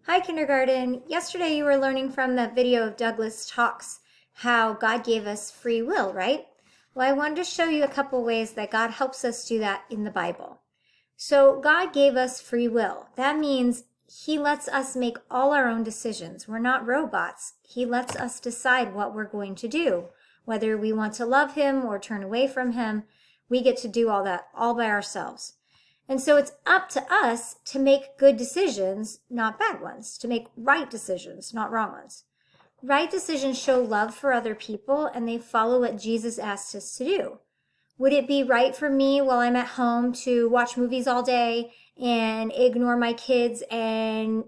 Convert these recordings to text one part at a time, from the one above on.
Hi, kindergarten. Yesterday you were learning from that video of Douglas Talks how God gave us free will, right? Well, I wanted to show you a couple ways that God helps us do that in the Bible. So God gave us free will. That means He lets us make all our own decisions. We're not robots. He lets us decide what we're going to do. Whether we want to love Him or turn away from Him, we get to do all that all by ourselves. And so it's up to us to make good decisions, not bad ones, to make right decisions, not wrong ones. Right decisions show love for other people and they follow what Jesus asked us to do. Would it be right for me while I'm at home to watch movies all day and ignore my kids and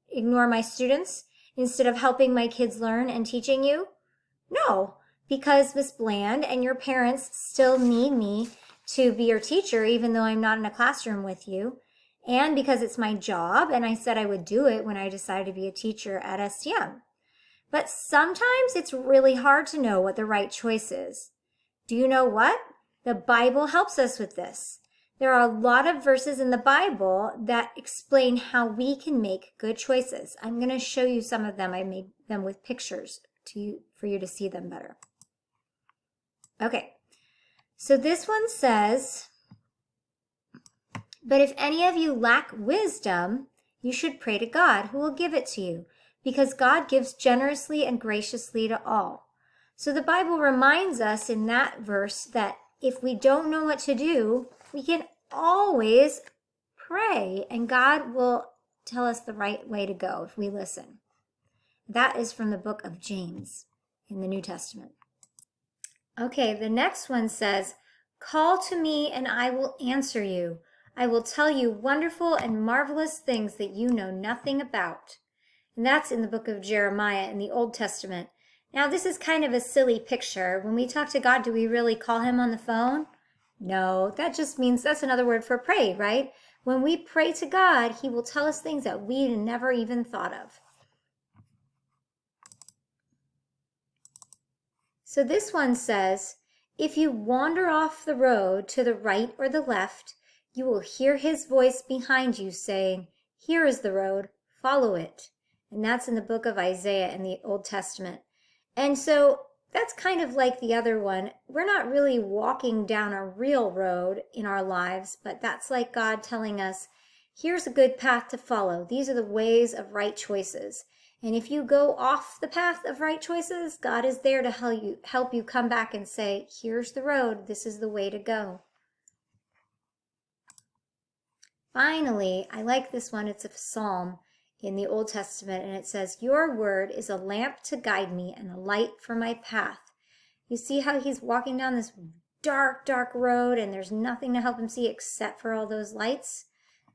ignore my students instead of helping my kids learn and teaching you? No, because Miss Bland and your parents still need me to be your teacher, even though I'm not in a classroom with you, and because it's my job, and I said I would do it when I decided to be a teacher at STM. But sometimes it's really hard to know what the right choice is. Do you know what? The Bible helps us with this. There are a lot of verses in the Bible that explain how we can make good choices. I'm going to show you some of them. I made them with pictures for you to see them better. Okay. So this one says, but if any of you lack wisdom, you should pray to God, who will give it to you, because God gives generously and graciously to all. So the Bible reminds us in that verse that if we don't know what to do, we can always pray, and God will tell us the right way to go if we listen. That is from the book of James in the New Testament. Okay, the next one says, call to me and I will answer you. I will tell you wonderful and marvelous things that you know nothing about. And that's in the book of Jeremiah in the Old Testament. Now, this is kind of a silly picture. When we talk to God, do we really call Him on the phone? No, that just means that's another word for pray, right? When we pray to God, He will tell us things that we never even thought of. So this one says, if you wander off the road to the right or the left, you will hear His voice behind you saying, here is the road, follow it. And that's in the book of Isaiah in the Old Testament. And so that's kind of like the other one. We're not really walking down a real road in our lives, but that's like God telling us, here's a good path to follow. These are the ways of right choices. And if you go off the path of right choices, God is there to help you come back and say, here's the road, this is the way to go. Finally, I like this one. It's a psalm in the Old Testament, and it says, your word is a lamp to guide me and a light for my path. You see how he's walking down this dark, dark road, and there's nothing to help him see except for all those lights?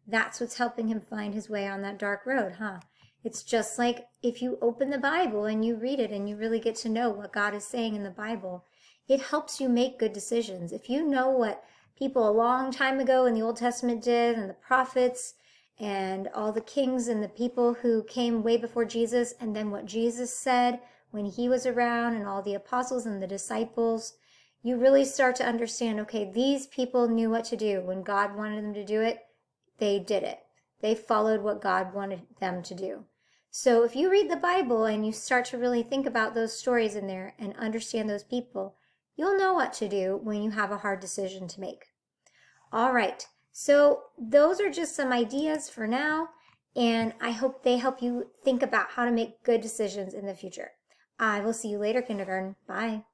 That's what's helping him find his way on that dark road, huh? It's just like if you open the Bible and you read it and you really get to know what God is saying in the Bible, it helps you make good decisions. If you know what people a long time ago in the Old Testament did, and the prophets and all the kings and the people who came way before Jesus, and then what Jesus said when He was around and all the apostles and the disciples, you really start to understand, okay, these people knew what to do. When God wanted them to do it, they did it. They followed what God wanted them to do. So if you read the Bible and you start to really think about those stories in there and understand those people, you'll know what to do when you have a hard decision to make. All right, so those are just some ideas for now, and I hope they help you think about how to make good decisions in the future. I will see you later, kindergarten. Bye.